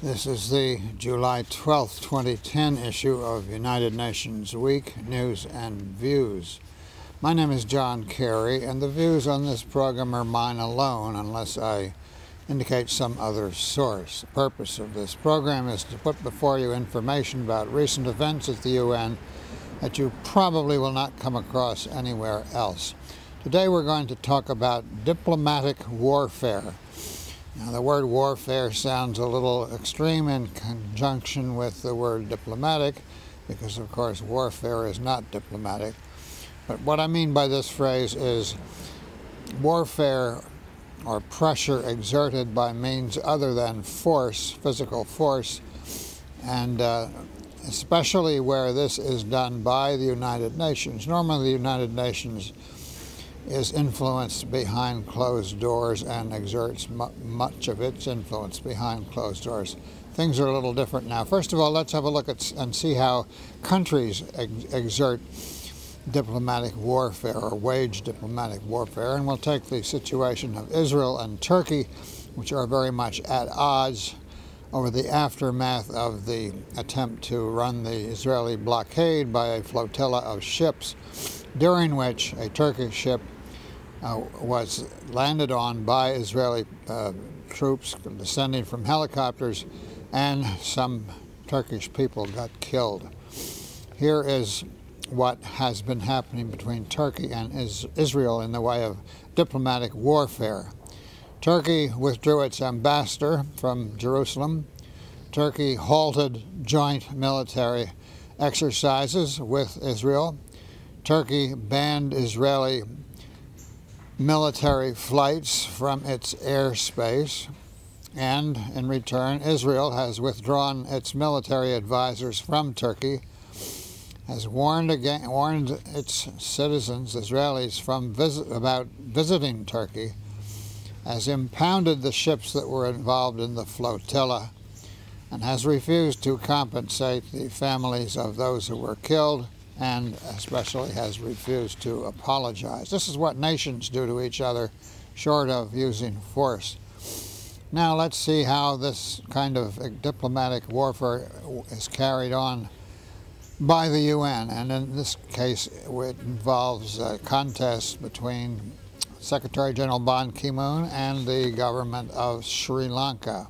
This is the July 12th, 2010 issue of United Nations Week News and Views. My name is John Kerry, and the views on this program are mine alone unless I indicate some other source. The purpose of this program is to put before you information about recent events at the UN that you probably will not come across anywhere else. Today we're going to talk about diplomatic warfare. Now, the word warfare sounds a little extreme in conjunction with the word diplomatic, because of course warfare is not diplomatic. But what I mean by this phrase is warfare or pressure exerted by means other than force, physical force, and especially where this is done by the United Nations. Normally the United Nations is influenced behind closed doors and exerts much of its influence behind closed doors. Things are a little different now. First of all, let's have a look at and see how countries exert diplomatic warfare or wage diplomatic warfare. And we'll take the situation of Israel and Turkey, which are very much at odds over the aftermath of the attempt to run the Israeli blockade by a flotilla of ships, during which a Turkish ship was landed on by Israeli troops descending from helicopters, and some Turkish people got killed. Here is what has been happening between Turkey and Israel in the way of diplomatic warfare. Turkey withdrew its ambassador from Jerusalem. Turkey halted joint military exercises with Israel. Turkey banned Israeli military flights from its airspace, and in return Israel has withdrawn its military advisors from Turkey, has warned its citizens, Israelis, about visiting Turkey, has impounded the ships that were involved in the flotilla, and has refused to compensate the families of those who were killed, and especially has refused to apologize. This is what nations do to each other, short of using force. Now let's see how this kind of diplomatic warfare is carried on by the UN, and in this case it involves a contest between Secretary General Ban Ki-moon and the government of Sri Lanka.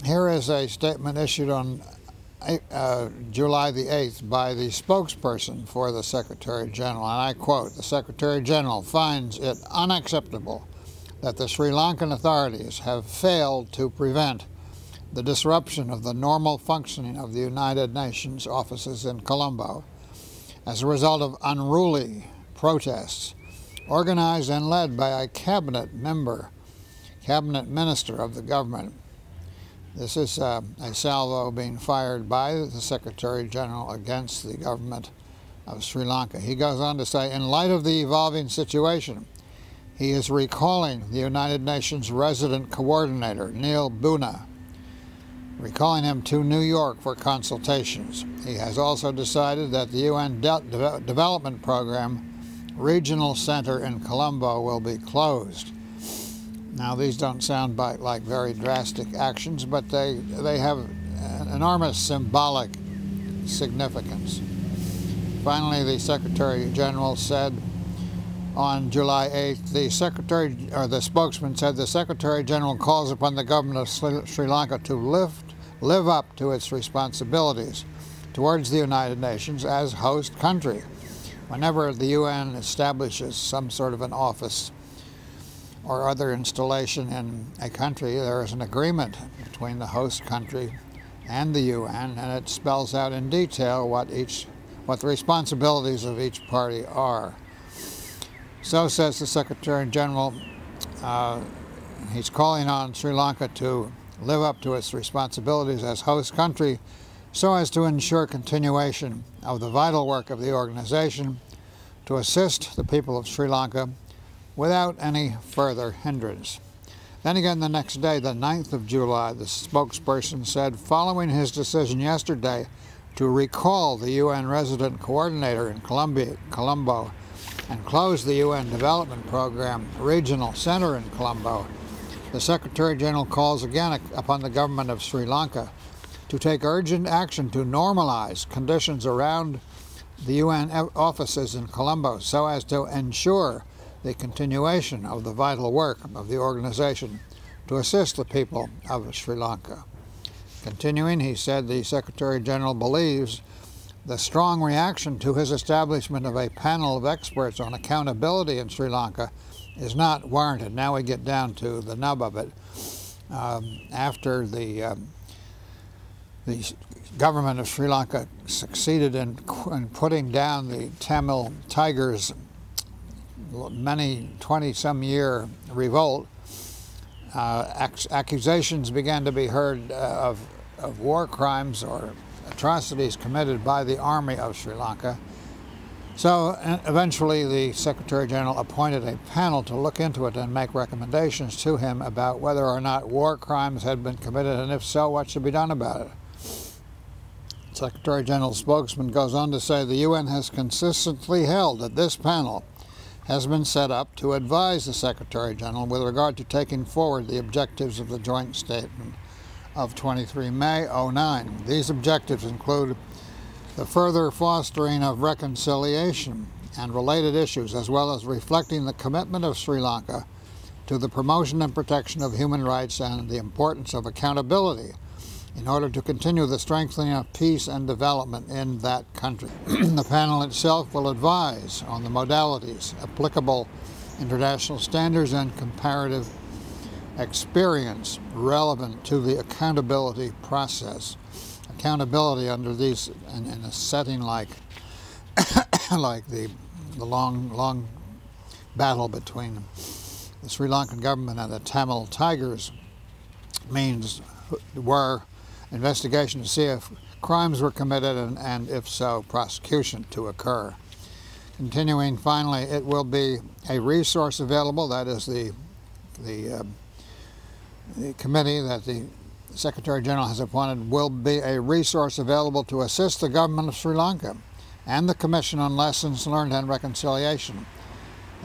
Here is a statement issued on July the 8th by the spokesperson for the Secretary General, and I quote, "The Secretary General finds it unacceptable that the Sri Lankan authorities have failed to prevent the disruption of the normal functioning of the United Nations offices in Colombo as a result of unruly protests organized and led by a cabinet minister of the government." This is a salvo being fired by the Secretary General against the government of Sri Lanka. He goes on to say, in light of the evolving situation, he is recalling the United Nations resident coordinator, Neil Buna, recalling him to New York for consultations. He has also decided that the UN Development Program Regional Center in Colombo will be closed. Now, these don't sound like very drastic actions, but they have an enormous symbolic significance. Finally, the Secretary General said on July 8th, the spokesman said, the Secretary General calls upon the government of Sri Lanka to live up to its responsibilities towards the United Nations as host country. Whenever the UN establishes some sort of an office or other installation in a country, there is an agreement between the host country and the UN, and it spells out in detail what the responsibilities of each party are. So says the Secretary General, he's calling on Sri Lanka to live up to its responsibilities as host country so as to ensure continuation of the vital work of the organization to assist the people of Sri Lanka without any further hindrance. Then again the next day, the 9th of July, the spokesperson said, following his decision yesterday to recall the UN resident coordinator in Colombo and close the UN Development Program Regional Center in Colombo, The Secretary General calls again upon the government of Sri Lanka to take urgent action to normalize conditions around the UN offices in Colombo so as to ensure the continuation of the vital work of the organization to assist the people of Sri Lanka. Continuing, he said the Secretary General believes the strong reaction to his establishment of a panel of experts on accountability in Sri Lanka is not warranted. Now we get down to the nub of it. After the government of Sri Lanka succeeded in putting down the Tamil Tigers' many 20-some-year revolt, accusations began to be heard of war crimes or atrocities committed by the army of Sri Lanka. So eventually the Secretary General appointed a panel to look into it and make recommendations to him about whether or not war crimes had been committed, and if so, what should be done about it. Secretary General's spokesman goes on to say the UN has consistently held that this panel has been set up to advise the Secretary General with regard to taking forward the objectives of the joint statement of 23 May 2009. These objectives include the further fostering of reconciliation and related issues, as well as reflecting the commitment of Sri Lanka to the promotion and protection of human rights and the importance of accountability in order to continue the strengthening of peace and development in that country. The panel itself will advise on the modalities, applicable international standards, and comparative experience relevant to the accountability process. Accountability under these, in a setting like like the long battle between the Sri Lankan government and the Tamil Tigers, means were investigation to see if crimes were committed and if so, prosecution to occur. Continuing, finally, it will be a resource available, that is the committee that the Secretary General has appointed will be a resource available to assist the government of Sri Lanka and the Commission on Lessons Learned and Reconciliation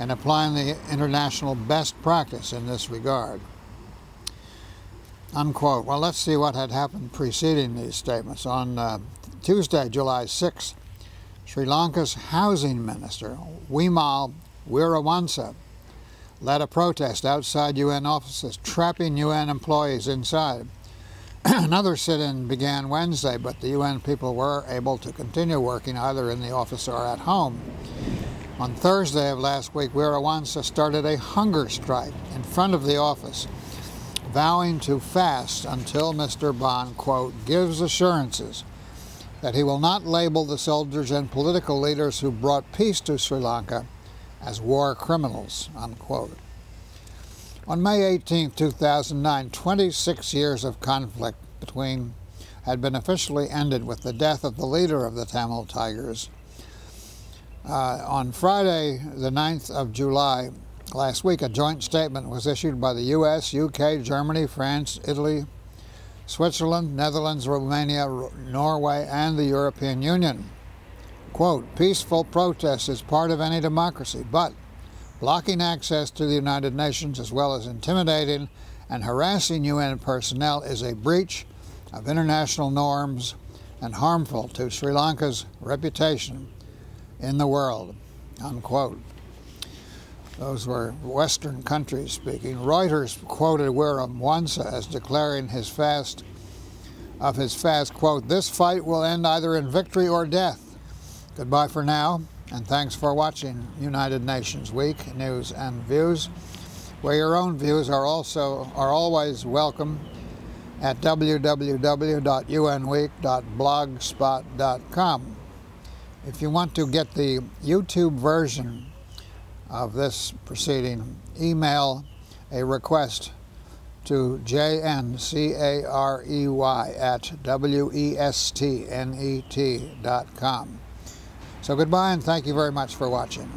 in applying the international best practice in this regard. Unquote. Well, let's see what had happened preceding these statements. On Tuesday, July 6th, Sri Lanka's housing minister, Wimal Wirawansa, led a protest outside UN offices, trapping UN employees inside. Another sit-in began Wednesday, but the UN people were able to continue working either in the office or at home. On Thursday of last week, Wirawansa started a hunger strike in front of the office, vowing to fast until Mr. Ban, quote, gives assurances that he will not label the soldiers and political leaders who brought peace to Sri Lanka as war criminals, unquote. On May 18, 2009, 26 years of conflict had been officially ended with the death of the leader of the Tamil Tigers. On Friday, the 9th of July, last week, a joint statement was issued by the U.S., UK, Germany, France, Italy, Switzerland, Netherlands, Romania, Norway, and the European Union. Quote, peaceful protest is part of any democracy, but blocking access to the United Nations as well as intimidating and harassing UN personnel is a breach of international norms and harmful to Sri Lanka's reputation in the world, unquote. Those were Western countries speaking. Reuters quoted Wirawansa as declaring his fast, quote, this fight will end either in victory or death. Goodbye for now, and thanks for watching United Nations Week News and Views, where your own views are always welcome at www.unweek.blogspot.com. If you want to get the YouTube version of this proceeding, email a request to jncarey@westnet.com. So goodbye, and thank you very much for watching.